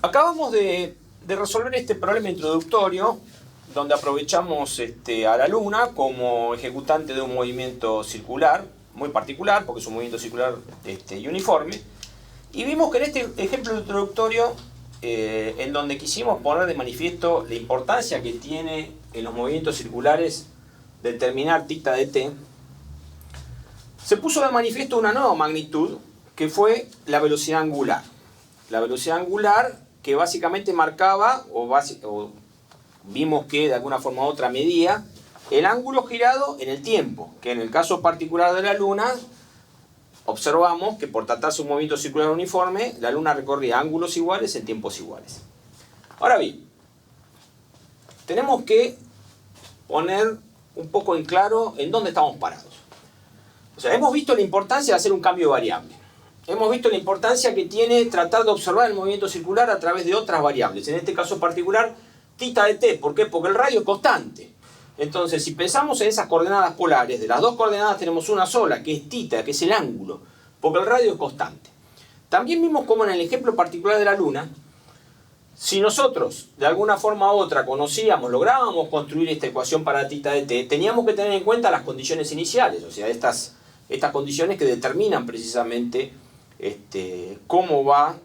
Acabamos de resolver este problema introductorio donde aprovechamos a la Luna como ejecutante de un movimiento circular, muy particular, porque es un movimiento circular y uniforme. Y vimos que en este ejemplo introductorio, en donde quisimos poner de manifiesto la importancia que tiene en los movimientos circulares determinar θ de t, se puso de manifiesto una nueva magnitud, que fue la velocidad angular. La velocidad angular que básicamente marcaba, o vimos que de alguna forma u otra medía, el ángulo girado en el tiempo, que en el caso particular de la Luna, observamos que por tratarse de un movimiento circular uniforme, la Luna recorría ángulos iguales en tiempos iguales. Ahora bien, tenemos que poner un poco en claro en dónde estamos parados. O sea, hemos visto la importancia de hacer un cambio de variable. Hemos visto la importancia que tiene tratar de observar el movimiento circular a través de otras variables. En este caso particular, θ de t. ¿Por qué? Porque el radio es constante. Entonces, si pensamos en esas coordenadas polares, de las dos coordenadas tenemos una sola, que es θ, que es el ángulo, porque el radio es constante. También vimos cómo en el ejemplo particular de la Luna, si nosotros de alguna forma u otra conocíamos, lográbamos construir esta ecuación para θ de t, teníamos que tener en cuenta las condiciones iniciales, o sea, estas condiciones que determinan precisamente cómo va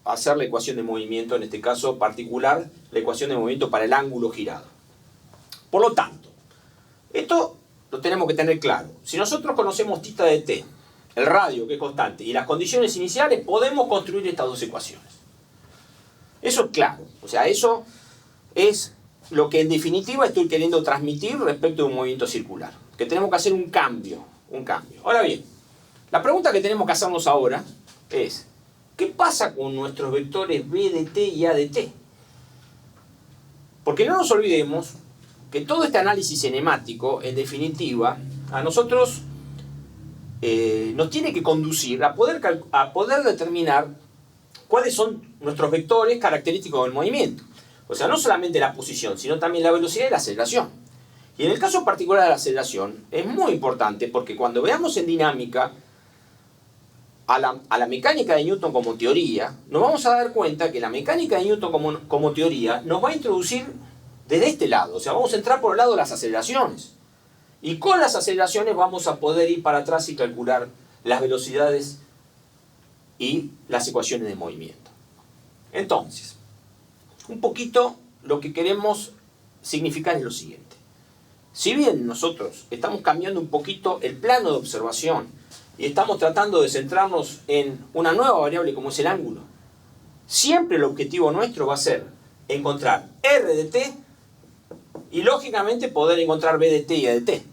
a ser la ecuación de movimiento, en este caso particular, la ecuación de movimiento para el ángulo girado. Por lo tanto, esto lo tenemos que tener claro. Si nosotros conocemos θ de t, el radio que es constante, y las condiciones iniciales, podemos construir estas dos ecuaciones. Eso es claro. O sea, eso es lo que en definitiva estoy queriendo transmitir respecto de un movimiento circular. Que tenemos que hacer un cambio. Ahora bien, la pregunta que tenemos que hacernos ahora es, ¿qué pasa con nuestros vectores b de t y a de t? Porque no nos olvidemos que todo este análisis cinemático, en definitiva, a nosotros nos tiene que conducir a poder determinar cuáles son nuestros vectores característicos del movimiento. O sea, no solamente la posición, sino también la velocidad y la aceleración. Y en el caso particular de la aceleración, es muy importante porque cuando veamos en dinámica a la mecánica de Newton como teoría, nos vamos a dar cuenta que la mecánica de Newton como teoría nos va a introducir desde este lado. O sea, vamos a entrar por el lado de las aceleraciones. Y con las aceleraciones vamos a poder ir para atrás y calcular las velocidades y las ecuaciones de movimiento. Entonces, un poquito lo que queremos significar es lo siguiente. Si bien nosotros estamos cambiando un poquito el plano de observación y estamos tratando de centrarnos en una nueva variable como es el ángulo, siempre el objetivo nuestro va a ser encontrar r de t y lógicamente poder encontrar b de t y a de t.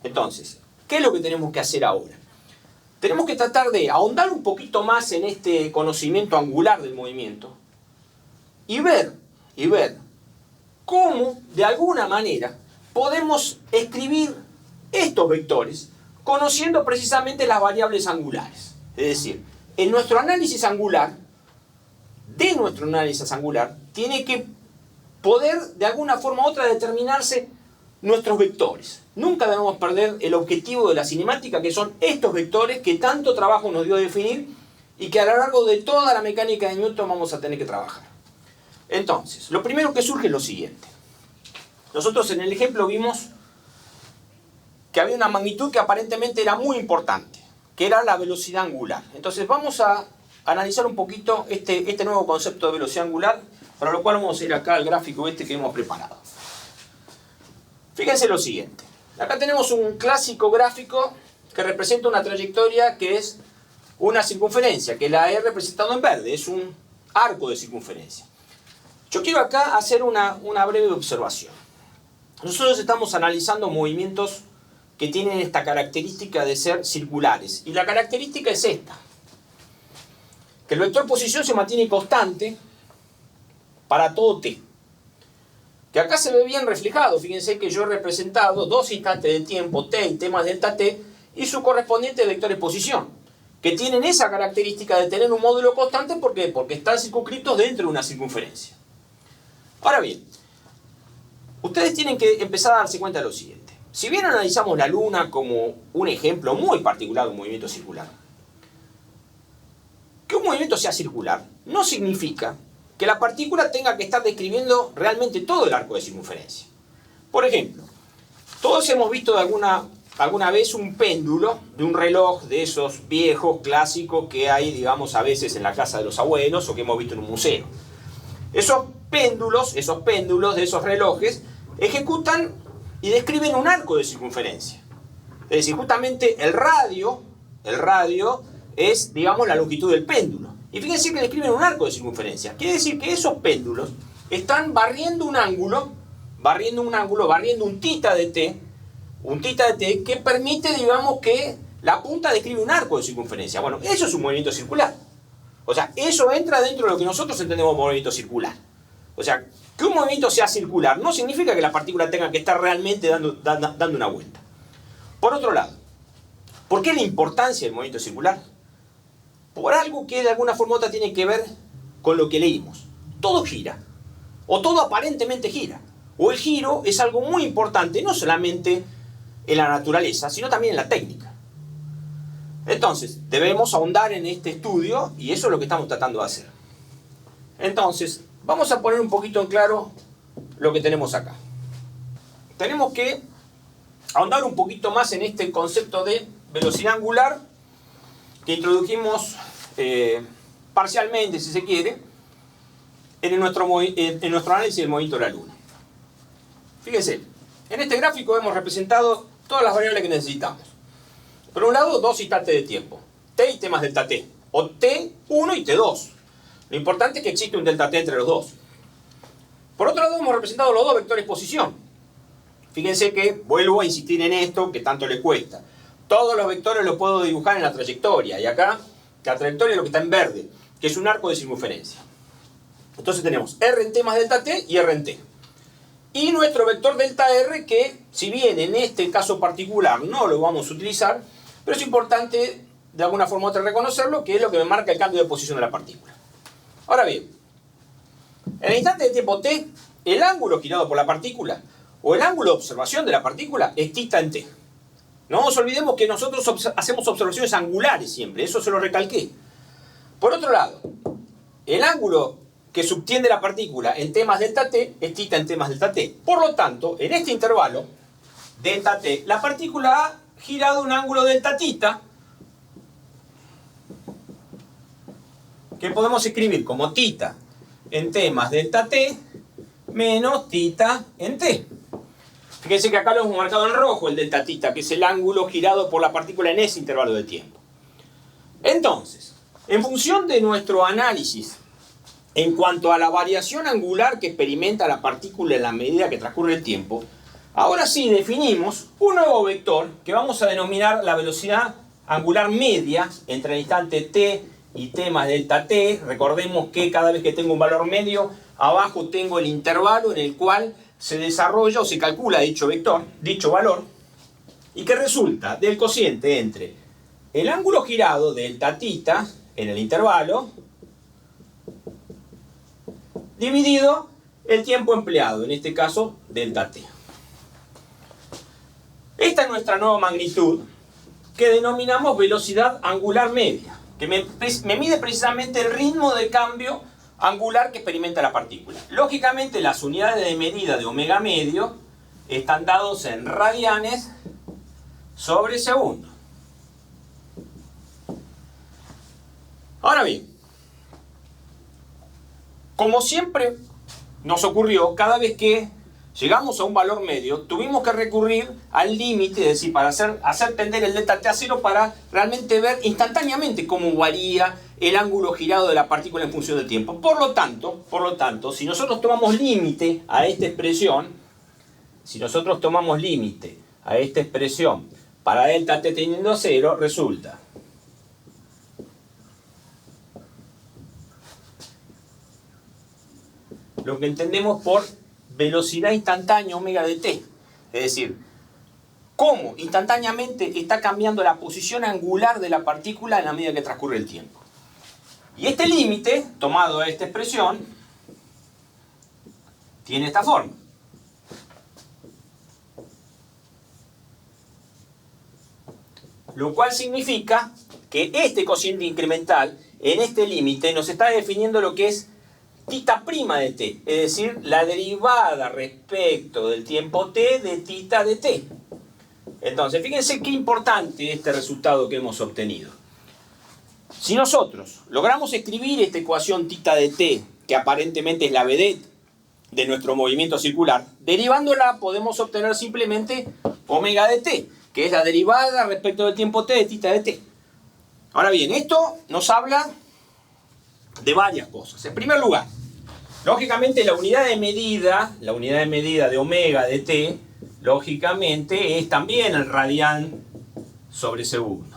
Entonces, ¿qué es lo que tenemos que hacer ahora? Tenemos que tratar de ahondar un poquito más en este conocimiento angular del movimiento y ver cómo, de alguna manera, podemos escribir estos vectores conociendo precisamente las variables angulares. Es decir, en nuestro análisis angular, tiene que poder de alguna forma u otra determinarse nuestros vectores. Nunca debemos perder el objetivo de la cinemática, que son estos vectores que tanto trabajo nos dio a definir y que a lo largo de toda la mecánica de Newton vamos a tener que trabajar. Entonces, lo primero que surge es lo siguiente. Nosotros en el ejemplo vimos que había una magnitud que aparentemente era muy importante, que era la velocidad angular. Entonces vamos a analizar un poquito este nuevo concepto de velocidad angular, para lo cual vamos a ir acá al gráfico que hemos preparado. Fíjense lo siguiente. Acá tenemos un clásico gráfico que representa una trayectoria que es una circunferencia, que la he representado en verde, es un arco de circunferencia. Yo quiero acá hacer una breve observación. Nosotros estamos analizando movimientos que tienen esta característica de ser circulares. Y la característica es esta. Que el vector posición se mantiene constante para todo t. Que acá se ve bien reflejado. Fíjense que yo he representado dos instantes de tiempo, t y t más delta t, y su correspondiente vector de posición. Que tienen esa característica de tener un módulo constante. ¿Por qué? Porque están circunscritos dentro de una circunferencia. Ahora bien, ustedes tienen que empezar a darse cuenta de lo siguiente. Si bien analizamos la Luna como un ejemplo muy particular de un movimiento circular, que un movimiento sea circular no significa que la partícula tenga que estar describiendo realmente todo el arco de circunferencia. Por ejemplo, todos hemos visto alguna vez un péndulo de un reloj de esos viejos, clásicos, que hay, digamos, a veces en la casa de los abuelos o que hemos visto en un museo. Esos péndulos de esos relojes ejecutan y describen un arco de circunferencia. Es decir, justamente el radio es, digamos, la longitud del péndulo. Y fíjense que describen un arco de circunferencia. Quiere decir que esos péndulos están barriendo un θ de t, que permite, digamos, que la punta describe un arco de circunferencia. Bueno, eso es un movimiento circular. O sea, eso entra dentro de lo que nosotros entendemos como movimiento circular. O sea, que un movimiento sea circular no significa que la partícula tenga que estar realmente dando una vuelta. Por otro lado, ¿por qué la importancia del movimiento circular? Por algo que de alguna forma u otra tiene que ver con lo que leímos. Todo gira, o todo aparentemente gira. O el giro es algo muy importante, no solamente en la naturaleza, sino también en la técnica. Entonces, debemos ahondar en este estudio y eso es lo que estamos tratando de hacer. Entonces, vamos a poner un poquito en claro lo que tenemos acá. Tenemos que ahondar un poquito más en este concepto de velocidad angular que introdujimos parcialmente, si se quiere, en nuestro análisis del movimiento de la Luna. Fíjense, en este gráfico hemos representado todas las variables que necesitamos. Por un lado, dos instantes de tiempo, t y t más delta t, o t1 y t2. Lo importante es que existe un delta t entre los dos. Por otro lado, hemos representado los dos vectores posición. Fíjense que vuelvo a insistir en esto que tanto le cuesta. Todos los vectores los puedo dibujar en la trayectoria, y acá la trayectoria es lo que está en verde, que es un arco de circunferencia. Entonces tenemos r en t más delta t y r en t. Y nuestro vector delta r, que si bien en este caso particular no lo vamos a utilizar, pero es importante de alguna forma u otra reconocerlo, que es lo que me marca el cambio de posición de la partícula. Ahora bien, en el instante de tiempo t, el ángulo girado por la partícula o el ángulo de observación de la partícula es θ en t. No nos olvidemos que nosotros hacemos observaciones angulares siempre, eso se lo recalqué. Por otro lado, el ángulo que subtiende la partícula en t más delta t es θ en t más delta t. Por lo tanto, en este intervalo, delta t, la partícula ha girado un ángulo delta θ, que podemos escribir como θ en t más delta t menos θ en t. Fíjense que acá lo hemos marcado en rojo, el delta θ, que es el ángulo girado por la partícula en ese intervalo de tiempo. Entonces, en función de nuestro análisis en cuanto a la variación angular que experimenta la partícula en la medida que transcurre el tiempo, ahora sí definimos un nuevo vector que vamos a denominar la velocidad angular media entre el instante t y t más delta t. Recordemos que cada vez que tengo un valor medio, abajo tengo el intervalo en el cual se desarrolla o se calcula dicho vector, dicho valor, y que resulta del cociente entre el ángulo girado delta θ en el intervalo dividido el tiempo empleado, en este caso delta t. Esta es nuestra nueva magnitud que denominamos velocidad angular media, que me mide precisamente el ritmo de cambio angular que experimenta la partícula. Lógicamente las unidades de medida de omega medio están dados en radianes sobre segundo. Ahora bien, como siempre nos ocurrió, cada vez que llegamos a un valor medio, tuvimos que recurrir al límite, es decir, para hacer tender el delta t a cero para realmente ver instantáneamente cómo varía el ángulo girado de la partícula en función del tiempo. Por lo tanto, si nosotros tomamos límite a esta expresión, para delta t tendiendo a cero, resulta lo que entendemos por velocidad instantánea omega de t. Es decir, cómo instantáneamente está cambiando la posición angular de la partícula en la medida que transcurre el tiempo. Y este límite, tomado a esta expresión, tiene esta forma. Lo cual significa que este cociente incremental, en este límite, nos está definiendo lo que es tita prima de t, es decir, la derivada respecto del tiempo t de tita de t. Entonces, fíjense qué importante este resultado que hemos obtenido. Si nosotros logramos escribir esta ecuación tita de t, que aparentemente es la vedette de nuestro movimiento circular, derivándola podemos obtener simplemente omega de t, que es la derivada respecto del tiempo t de tita de t. Ahora bien, esto nos habla de varias cosas. En primer lugar, lógicamente la unidad de medida de omega de t, lógicamente es también el radián sobre segundo.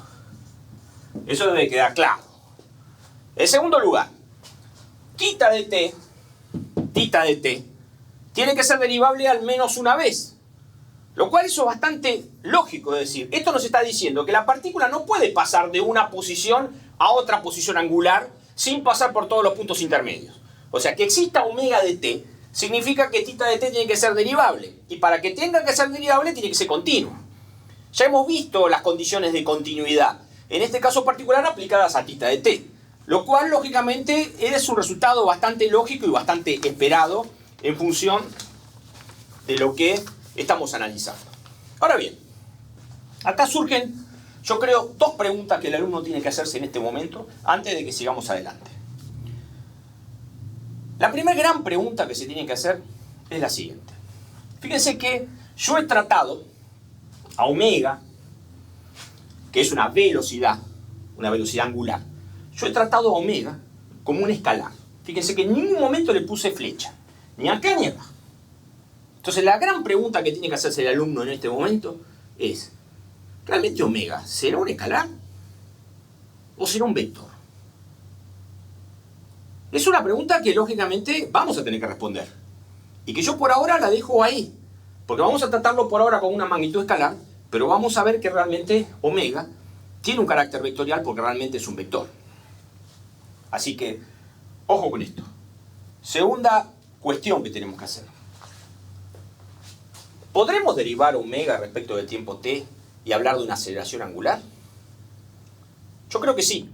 Eso debe quedar claro. En segundo lugar, tita de t tiene que ser derivable al menos una vez. Lo cual eso es bastante lógico de decir. Esto nos está diciendo que la partícula no puede pasar de una posición a otra posición angular sin pasar por todos los puntos intermedios. O sea, que exista omega de t significa que tita de t tiene que ser derivable. Y para que tenga que ser derivable tiene que ser continuo. Ya hemos visto las condiciones de continuidad, en este caso particular aplicadas a tita de t. Lo cual, lógicamente, es un resultado bastante lógico y bastante esperado en función de lo que estamos analizando. Ahora bien, acá surgen, yo creo, dos preguntas que el alumno tiene que hacerse en este momento antes de que sigamos adelante. La primera gran pregunta que se tiene que hacer es la siguiente. Fíjense que yo he tratado a omega, que es una velocidad angular, yo he tratado a omega como un escalar. Fíjense que en ningún momento le puse flecha, ni acá ni acá. Entonces la gran pregunta que tiene que hacerse el alumno en este momento es, ¿realmente omega será un escalar o será un vector? Es una pregunta que lógicamente vamos a tener que responder y que yo por ahora la dejo ahí, porque vamos a tratarlo por ahora con una magnitud escalar, pero vamos a ver que realmente omega tiene un carácter vectorial porque realmente es un vector. Así que, ojo con esto. Segunda cuestión que tenemos que hacer. ¿Podremos derivar omega respecto del tiempo t y hablar de una aceleración angular? Yo creo que sí.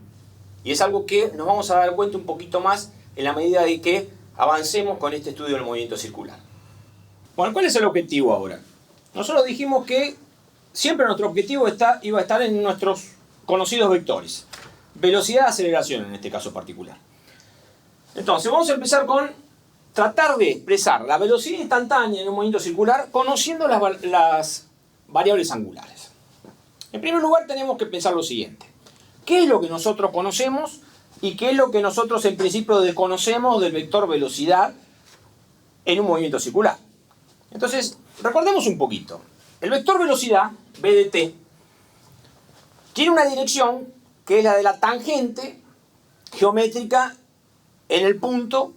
Y es algo que nos vamos a dar cuenta un poquito más en la medida de que avancemos con este estudio del movimiento circular. Bueno, ¿cuál es el objetivo ahora? Nosotros dijimos que siempre nuestro objetivo iba a estar en nuestros conocidos vectores. Velocidad, aceleración en este caso particular. Entonces vamos a empezar con tratar de expresar la velocidad instantánea en un movimiento circular conociendo las variables angulares. En primer lugar tenemos que pensar lo siguiente. ¿Qué es lo que nosotros conocemos y qué es lo que nosotros en principio desconocemos del vector velocidad en un movimiento circular? Entonces, recordemos un poquito. El vector velocidad, v de t, tiene una dirección que es la de la tangente geométrica en el punto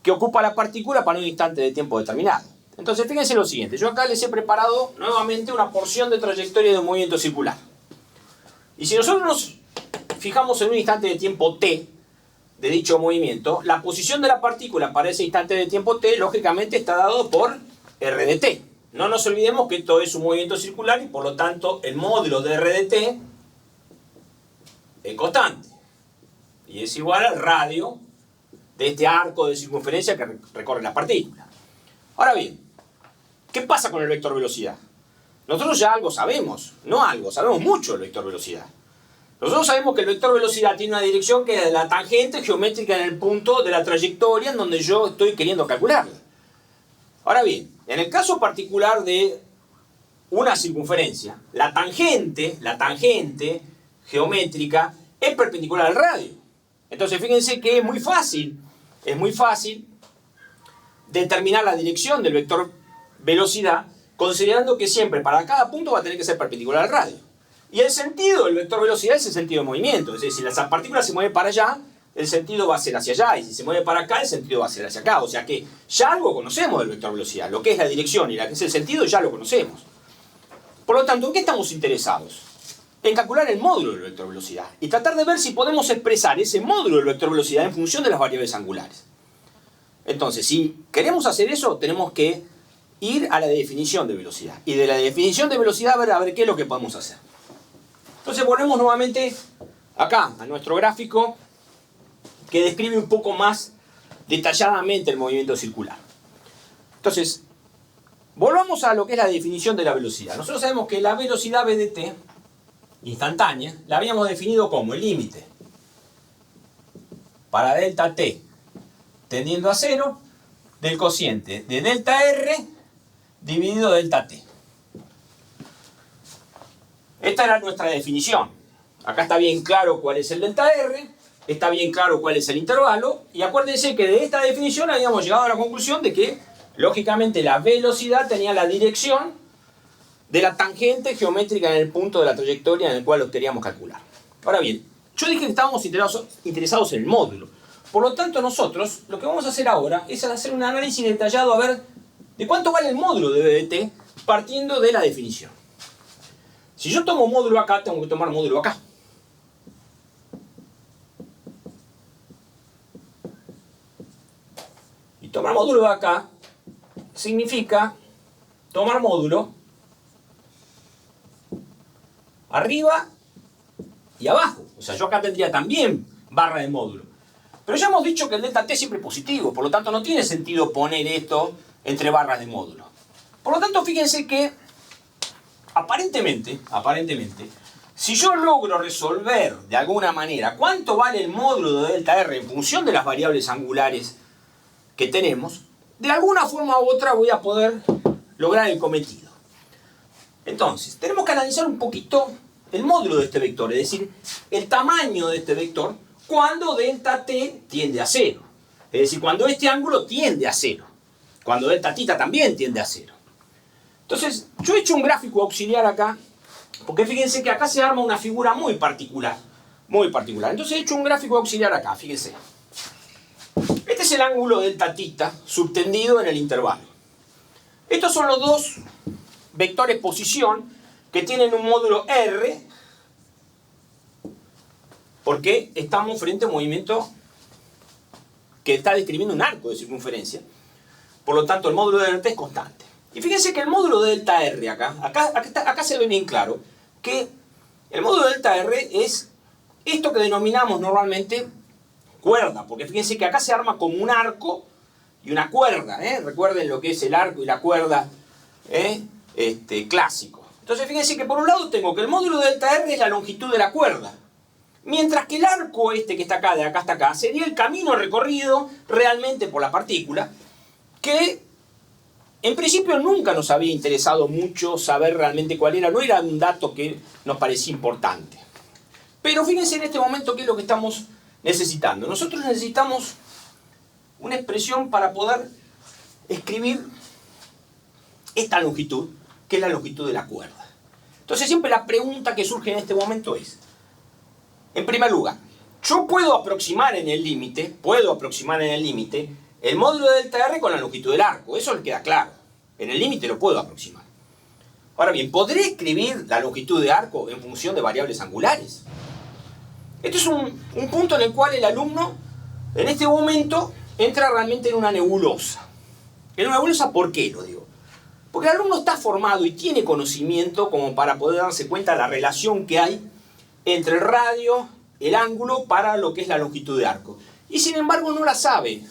que ocupa la partícula para un instante de tiempo determinado. Entonces, fíjense lo siguiente. Yo acá les he preparado nuevamente una porción de trayectoria de un movimiento circular. Y si nosotros nos fijamos en un instante de tiempo t de dicho movimiento, la posición de la partícula para ese instante de tiempo t, lógicamente, está dado por r de t. No nos olvidemos que esto es un movimiento circular y, por lo tanto, el módulo de r de t es constante. Y es igual al radio de este arco de circunferencia que recorre la partícula. Ahora bien, ¿qué pasa con el vector velocidad? Nosotros ya algo sabemos, sabemos mucho del vector velocidad. Nosotros sabemos que el vector velocidad tiene una dirección que es la tangente geométrica en el punto de la trayectoria en donde yo estoy queriendo calcularla. Ahora bien, en el caso particular de una circunferencia, la tangente geométrica es perpendicular al radio. Entonces fíjense que es muy fácil determinar la dirección del vector velocidad considerando que siempre para cada punto va a tener que ser perpendicular al radio. Y el sentido del vector velocidad es el sentido de movimiento. Es decir, si la partícula se mueve para allá, el sentido va a ser hacia allá. Y si se mueve para acá, el sentido va a ser hacia acá. O sea que ya algo conocemos del vector velocidad. Lo que es la dirección y lo que es el sentido ya lo conocemos. Por lo tanto, ¿en qué estamos interesados? En calcular el módulo del vector velocidad. Y tratar de ver si podemos expresar ese módulo del vector velocidad en función de las variables angulares. Entonces, si queremos hacer eso, tenemos que ir a la definición de velocidad. Y de la definición de velocidad a ver qué es lo que podemos hacer. Entonces volvemos nuevamente acá, a nuestro gráfico que describe un poco más detalladamente el movimiento circular. Entonces, volvamos a lo que es la definición de la velocidad. Nosotros sabemos que la velocidad v de t, instantánea, la habíamos definido como el límite para delta t tendiendo a 0 del cociente de delta r dividido delta t. Esta era nuestra definición. Acá está bien claro cuál es el delta r, está bien claro cuál es el intervalo, y acuérdense que de esta definición habíamos llegado a la conclusión de que, lógicamente, la velocidad tenía la dirección de la tangente geométrica en el punto de la trayectoria en el cual lo queríamos calcular. Ahora bien, yo dije que estábamos interesados en el módulo. Por lo tanto, nosotros lo que vamos a hacer ahora es hacer un análisis detallado a ver de cuánto vale el módulo de v de t partiendo de la definición. Si yo tomo módulo acá, tengo que tomar módulo acá. Y tomar módulo de acá significa tomar módulo arriba y abajo. O sea, yo acá tendría también barra de módulo. Pero ya hemos dicho que el delta t siempre es positivo, por lo tanto no tiene sentido poner esto entre barras de módulo. Por lo tanto, fíjense que aparentemente, si yo logro resolver de alguna manera cuánto vale el módulo de delta r en función de las variables angulares que tenemos, de alguna forma u otra voy a poder lograr el cometido. Entonces, tenemos que analizar un poquito el módulo de este vector, es decir, el tamaño de este vector cuando delta t tiende a 0. Es decir, cuando este ángulo tiende a 0. Cuando delta θ también tiende a 0. Entonces, yo he hecho un gráfico auxiliar acá, porque fíjense que acá se arma una figura muy particular. Muy particular. Entonces he hecho un gráfico auxiliar acá, fíjense. Este es el ángulo delta θ subtendido en el intervalo. Estos son los dos vectores posición que tienen un módulo r, porque estamos frente a un movimiento que está describiendo un arco de circunferencia. Por lo tanto, el módulo de delta es constante. Y fíjense que el módulo de delta r acá se ve bien claro que el módulo de delta r es esto que denominamos normalmente cuerda, porque fíjense que acá se arma como un arco y una cuerda, recuerden lo que es el arco y la cuerda clásico. Entonces fíjense que por un lado tengo que el módulo de delta r es la longitud de la cuerda, mientras que el arco que está acá, de acá hasta acá, sería el camino recorrido realmente por la partícula, que en principio nunca nos había interesado mucho saber realmente cuál era, no era un dato que nos parecía importante. Pero fíjense en este momento qué es lo que estamos necesitando. Nosotros necesitamos una expresión para poder escribir esta longitud, que es la longitud de la cuerda. Entonces siempre la pregunta que surge en este momento es, en primer lugar, yo puedo aproximar en el límite el módulo de delta r con la longitud del arco, eso le queda claro. En el límite lo puedo aproximar. Ahora bien, ¿podré escribir la longitud de arco en función de variables angulares? Este es un punto en el cual el alumno, en este momento, entra realmente en una nebulosa. En una nebulosa, ¿por qué lo digo? Porque el alumno está formado y tiene conocimiento como para poder darse cuenta de la relación que hay entre el radio, el ángulo, para lo que es la longitud de arco. Y sin embargo no la sabe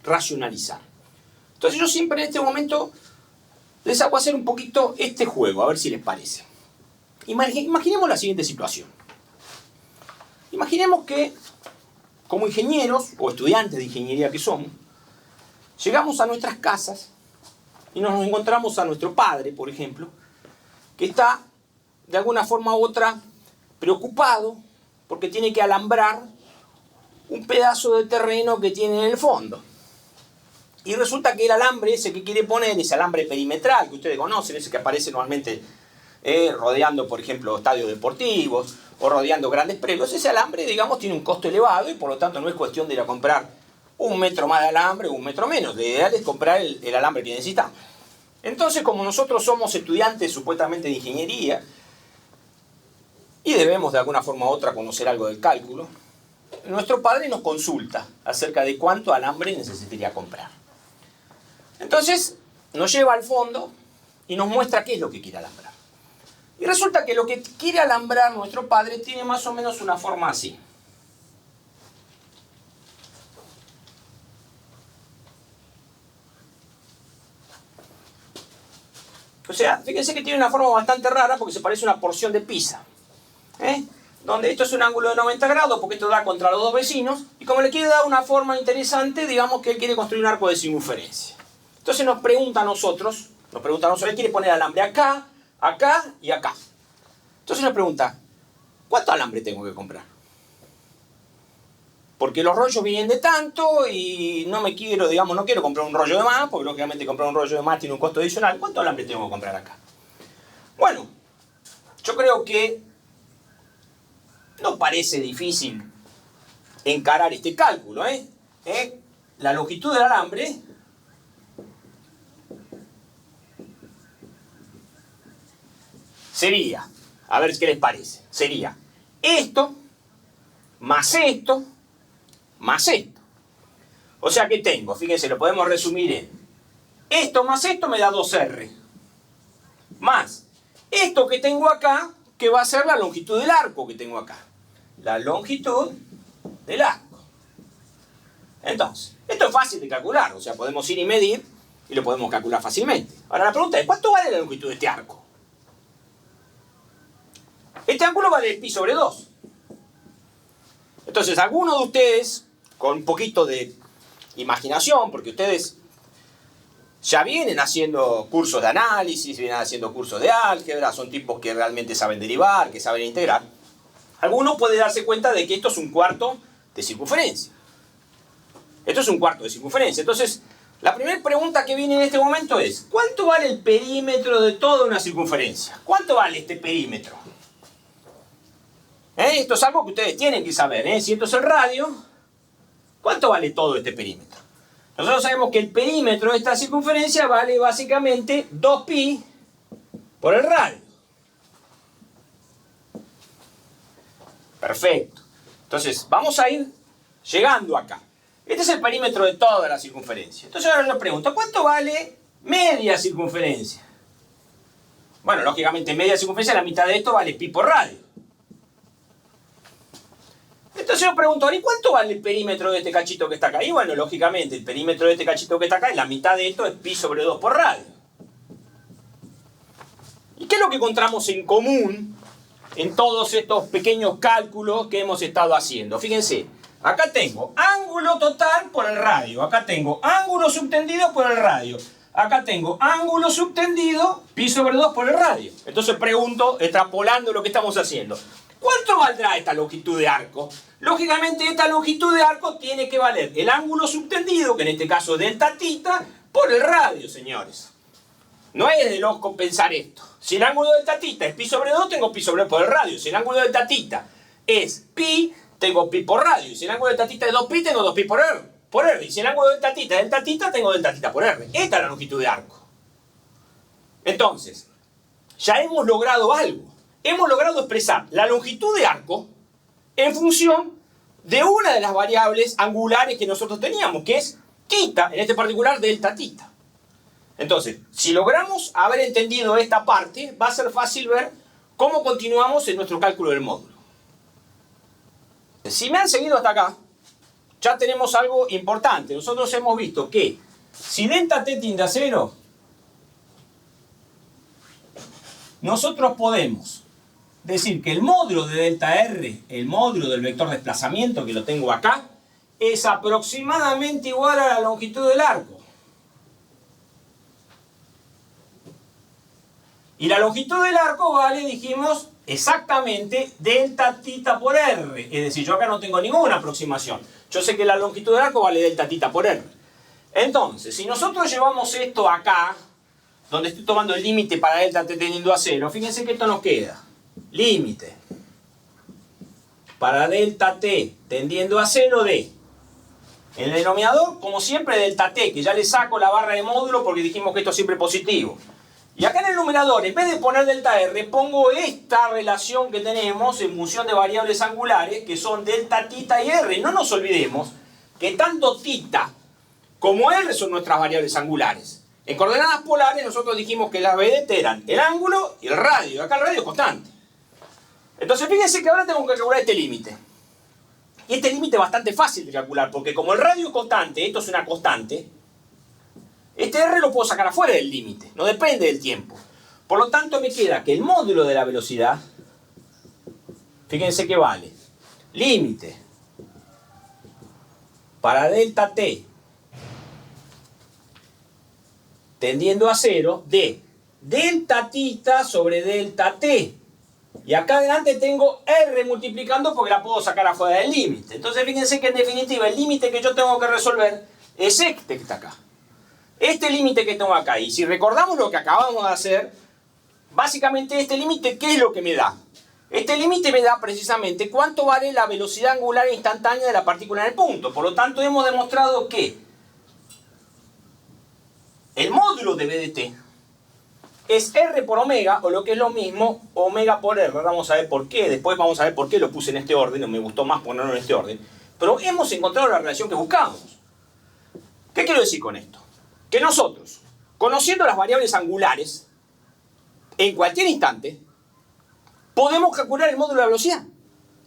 racionalizar. Entonces yo siempre en este momento les hago hacer un poquito este juego, a ver si les parece. Imaginemos la siguiente situación. Imaginemos que, como ingenieros o estudiantes de ingeniería que somos, llegamos a nuestras casas y nos encontramos a nuestro padre, por ejemplo, que está de alguna forma u otra preocupado porque tiene que alambrar un pedazo de terreno que tiene en el fondo. Y resulta que el alambre ese que quiere poner, ese alambre perimetral que ustedes conocen, ese que aparece normalmente rodeando, por ejemplo, estadios deportivos o rodeando grandes predios, ese alambre, digamos, tiene un costo elevado y por lo tanto no es cuestión de ir a comprar 1 metro más de alambre o 1 metro menos. Lo ideal es comprar el alambre que necesitamos. Entonces, como nosotros somos estudiantes supuestamente de ingeniería y debemos de alguna forma u otra conocer algo del cálculo, nuestro padre nos consulta acerca de cuánto alambre necesitaría comprar. Entonces nos lleva al fondo y nos muestra qué es lo que quiere alambrar. Y resulta que lo que quiere alambrar nuestro padre tiene más o menos una forma así. O sea, fíjense que tiene una forma bastante rara porque se parece a una porción de pizza. Donde esto es un ángulo de 90 grados porque esto da contra los dos vecinos. Y como le quiere dar una forma interesante, digamos que él quiere construir un arco de circunferencia. Entonces nos pregunta a nosotros, él quiere poner alambre acá, acá y acá. Entonces nos pregunta, ¿cuánto alambre tengo que comprar? Porque los rollos vienen de tanto y no quiero comprar un rollo de más, porque lógicamente comprar un rollo de más tiene un costo adicional. ¿Cuánto alambre tengo que comprar acá? Bueno, yo creo que no parece difícil encarar este cálculo, La longitud del alambre sería, a ver qué les parece, sería esto, más esto, más esto. O sea que tengo, fíjense, lo podemos resumir en esto más esto me da 2R. Más esto que tengo acá, que va a ser la longitud del arco que tengo acá. La longitud del arco. Entonces, esto es fácil de calcular, o sea, podemos ir y medir y lo podemos calcular fácilmente. Ahora la pregunta es, ¿cuánto vale la longitud de este arco? Este ángulo vale pi sobre 2. Entonces, alguno de ustedes, con un poquito de imaginación, porque ustedes ya vienen haciendo cursos de análisis, vienen haciendo cursos de álgebra, son tipos que realmente saben derivar, que saben integrar, alguno puede darse cuenta de que esto es un cuarto de circunferencia. Esto es un cuarto de circunferencia. Entonces, la primera pregunta que viene en este momento es, ¿cuánto vale el perímetro de toda una circunferencia? ¿Cuánto vale este perímetro? Esto es algo que ustedes tienen que saber. Si esto es el radio, ¿cuánto vale todo este perímetro? Nosotros sabemos que el perímetro de esta circunferencia vale básicamente 2pi por el radio. Perfecto. Entonces, vamos a ir llegando acá. Este es el perímetro de toda la circunferencia. Entonces ahora les pregunto, ¿cuánto vale media circunferencia? Bueno, lógicamente media circunferencia, la mitad de esto vale pi por radio. Entonces yo pregunto, ¿y cuánto vale el perímetro de este cachito que está acá? Y bueno, lógicamente, el perímetro de este cachito que está acá, y la mitad de esto es pi sobre 2 por radio. ¿Y qué es lo que encontramos en común en todos estos pequeños cálculos que hemos estado haciendo? Fíjense, acá tengo ángulo total por el radio, acá tengo ángulo subtendido por el radio, acá tengo ángulo subtendido pi sobre 2 por el radio. Entonces pregunto, extrapolando lo que estamos haciendo, ¿cuánto valdrá esta longitud de arco? Lógicamente esta longitud de arco tiene que valer el ángulo subtendido, que en este caso es delta tita, por el radio, señores. No es de loco pensar esto. Si el ángulo de delta tita es pi sobre 2, tengo pi sobre 2 por el radio. Si el ángulo de delta tita es pi, tengo pi por radio. Y si el ángulo de delta tita es 2pi, tengo 2pi por R. Y si el ángulo de delta tita es delta tita, tengo delta tita por R. Esta es la longitud de arco. Entonces, ya hemos logrado algo. Hemos logrado expresar la longitud de arco en función de una de las variables angulares que nosotros teníamos, que es tita, en este particular delta tita. Entonces, si logramos haber entendido esta parte, va a ser fácil ver cómo continuamos en nuestro cálculo del módulo. Si me han seguido hasta acá, ya tenemos algo importante. Nosotros hemos visto que si delta t tiende a 0, nosotros podemos decir que el módulo de delta r, el módulo del vector desplazamiento, que lo tengo acá, es aproximadamente igual a la longitud del arco. Y la longitud del arco vale, dijimos, exactamente delta tita por r. Es decir, yo acá no tengo ninguna aproximación. Yo sé que la longitud del arco vale delta tita por r. Entonces, si nosotros llevamos esto acá, donde estoy tomando el límite para delta t tendiendo a 0, fíjense que esto nos queda. Límite para delta t tendiendo a 0 de, en el denominador, como siempre, delta t, que ya le saco la barra de módulo porque dijimos que esto es siempre positivo. Y acá en el numerador, en vez de poner delta r, pongo esta relación que tenemos en función de variables angulares, que son delta tita y r. No nos olvidemos que tanto tita como r son nuestras variables angulares. En coordenadas polares nosotros dijimos que las BDT eran el ángulo y el radio. Acá el radio es constante. Entonces fíjense que ahora tengo que calcular este límite. Y este límite es bastante fácil de calcular, porque como el radio es constante, esto es una constante, este R lo puedo sacar afuera del límite, no depende del tiempo. Por lo tanto, me queda que el módulo de la velocidad, fíjense que vale, límite para delta t tendiendo a 0 de delta tita sobre delta t. Y acá adelante tengo R multiplicando porque la puedo sacar afuera del límite. Entonces fíjense que en definitiva el límite que yo tengo que resolver es este que está acá. Este límite que tengo acá. Y si recordamos lo que acabamos de hacer, básicamente este límite, ¿qué es lo que me da? Este límite me da precisamente cuánto vale la velocidad angular instantánea de la partícula en el punto. Por lo tanto, hemos demostrado que el módulo de B de t es R por omega, o lo que es lo mismo, omega por R. Vamos a ver por qué, después vamos a ver por qué lo puse en este orden, no me gustó más ponerlo en este orden. Pero hemos encontrado la relación que buscábamos. ¿Qué quiero decir con esto? Que nosotros, conociendo las variables angulares, en cualquier instante, podemos calcular el módulo de la velocidad.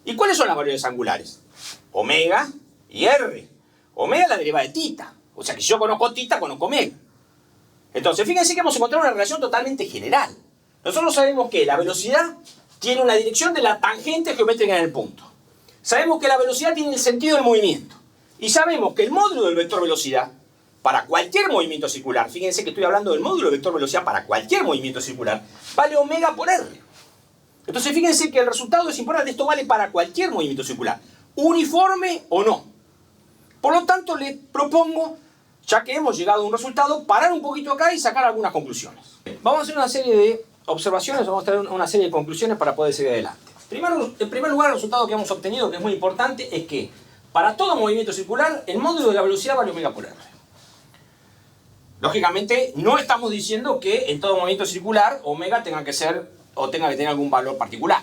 ¿Y cuáles son las variables angulares? Omega y R. Omega es la derivada de tita. O sea que si yo conozco tita, conozco omega. Entonces, fíjense que hemos encontrado una relación totalmente general. Nosotros sabemos que la velocidad tiene una dirección de la tangente geométrica en el punto. Sabemos que la velocidad tiene el sentido del movimiento. Y sabemos que el módulo del vector velocidad, para cualquier movimiento circular, fíjense que estoy hablando del módulo del vector velocidad para cualquier movimiento circular, vale omega por R. Entonces, fíjense que el resultado es importante. Esto vale para cualquier movimiento circular, uniforme o no. Por lo tanto, les propongo, ya que hemos llegado a un resultado, parar un poquito acá y sacar algunas conclusiones. Vamos a hacer una serie de observaciones, vamos a traer una serie de conclusiones para poder seguir adelante. En primer lugar, el resultado que hemos obtenido, que es muy importante, es que para todo movimiento circular, el módulo de la velocidad vale omega por R. Lógicamente, no estamos diciendo que en todo movimiento circular omega tenga que ser o tenga que tener algún valor particular.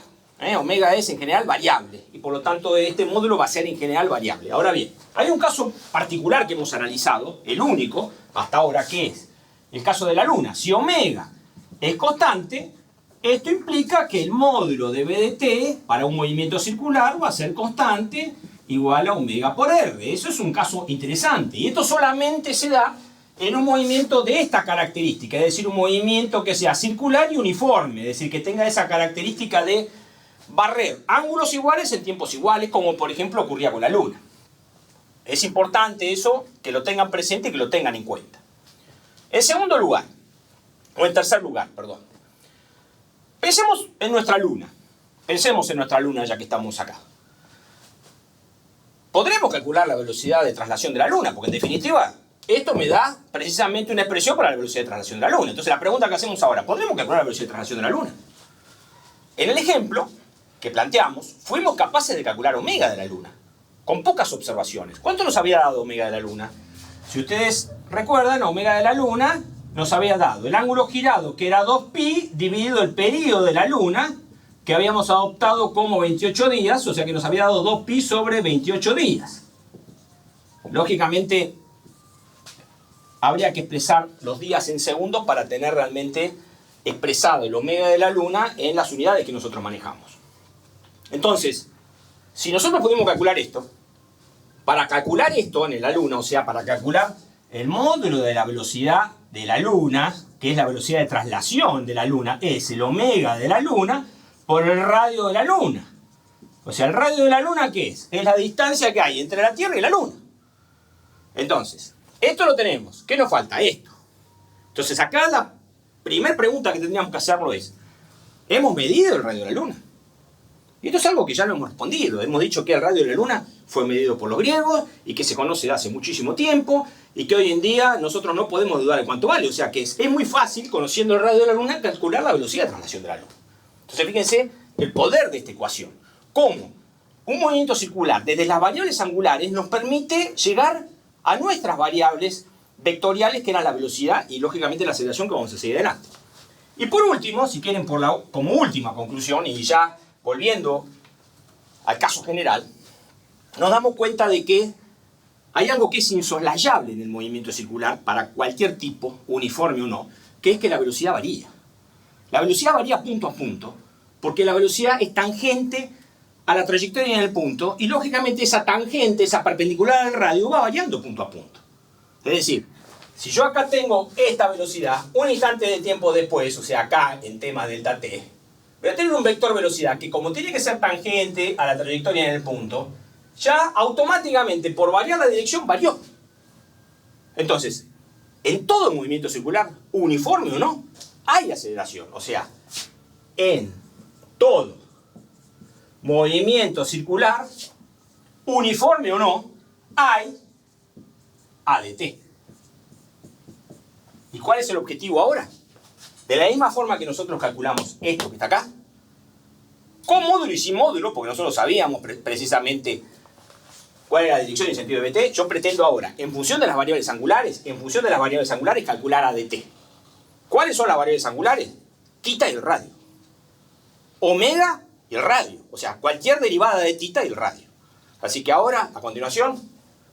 Omega es en general variable y por lo tanto este módulo va a ser en general variable. Ahora bien, hay un caso particular que hemos analizado, el único hasta ahora, que es el caso de la Luna. Si omega es constante, esto implica que el módulo de B de t para un movimiento circular va a ser constante igual a omega por R. Eso es un caso interesante y esto solamente se da en un movimiento de esta característica, es decir, un movimiento que sea circular y uniforme, es decir, que tenga esa característica de barrer ángulos iguales en tiempos iguales, como por ejemplo ocurría con la Luna. Es importante eso, que lo tengan presente y que lo tengan en cuenta. En segundo lugar, o en tercer lugar, perdón. Pensemos en nuestra Luna. Pensemos en nuestra Luna ya que estamos acá. Podremos calcular la velocidad de traslación de la Luna, porque en definitiva esto me da precisamente una expresión para la velocidad de traslación de la Luna. Entonces la pregunta que hacemos ahora, ¿podremos calcular la velocidad de traslación de la Luna? En el ejemplo que planteamos, fuimos capaces de calcular omega de la Luna, con pocas observaciones. ¿Cuánto nos había dado omega de la Luna? Si ustedes recuerdan, omega de la Luna nos había dado el ángulo girado, que era 2pi, dividido el periodo de la Luna, que habíamos adoptado como 28 días, o sea que nos había dado 2pi sobre 28 días. Lógicamente, habría que expresar los días en segundos para tener realmente expresado el omega de la Luna en las unidades que nosotros manejamos. Entonces, si nosotros pudimos calcular esto, para calcular esto en la Luna, o sea, para calcular el módulo de la velocidad de la Luna, que es la velocidad de traslación de la Luna, es el omega de la Luna por el radio de la Luna. O sea, el radio de la Luna, ¿qué es? Es la distancia que hay entre la Tierra y la Luna. Entonces, esto lo tenemos. ¿Qué nos falta? Esto. Entonces, acá la primera pregunta que tendríamos que hacerlo es, ¿hemos medido el radio de la Luna? Y esto es algo que ya no hemos respondido. Hemos dicho que el radio de la Luna fue medido por los griegos y que se conoce de hace muchísimo tiempo y que hoy en día nosotros no podemos dudar de cuánto vale. O sea que es muy fácil, conociendo el radio de la Luna, calcular la velocidad de traslación de la Luna. Entonces fíjense el poder de esta ecuación. Cómo un movimiento circular desde las variables angulares nos permite llegar a nuestras variables vectoriales, que eran la velocidad y lógicamente la aceleración, que vamos a seguir adelante. Y por último, si quieren, como última conclusión, y ya volviendo al caso general, nos damos cuenta de que hay algo que es insoslayable en el movimiento circular para cualquier tipo, uniforme o no, que es que la velocidad varía. La velocidad varía punto a punto, porque la velocidad es tangente a la trayectoria en el punto, y lógicamente esa tangente, esa perpendicular al radio, va variando punto a punto. Es decir, Si yo acá tengo esta velocidad, un instante de tiempo después, o sea, acá en tema delta t, voy a tener un vector velocidad que como tiene que ser tangente a la trayectoria en el punto, ya automáticamente por variar la dirección varió. Entonces, en todo movimiento circular, uniforme o no, hay aceleración. O sea, en todo movimiento circular, uniforme o no, hay AdT. ¿Y cuál es el objetivo ahora? De la misma forma que nosotros calculamos esto que está acá, con módulo y sin módulo, porque nosotros sabíamos precisamente cuál era la dirección y el sentido de BT, yo pretendo ahora, en función de las variables angulares, calcular AdT. ¿Cuáles son las variables angulares? Θ y el radio. Omega y el radio. O sea, cualquier derivada de θ y el radio. Así que ahora, a continuación,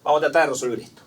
vamos a tratar de resolver esto.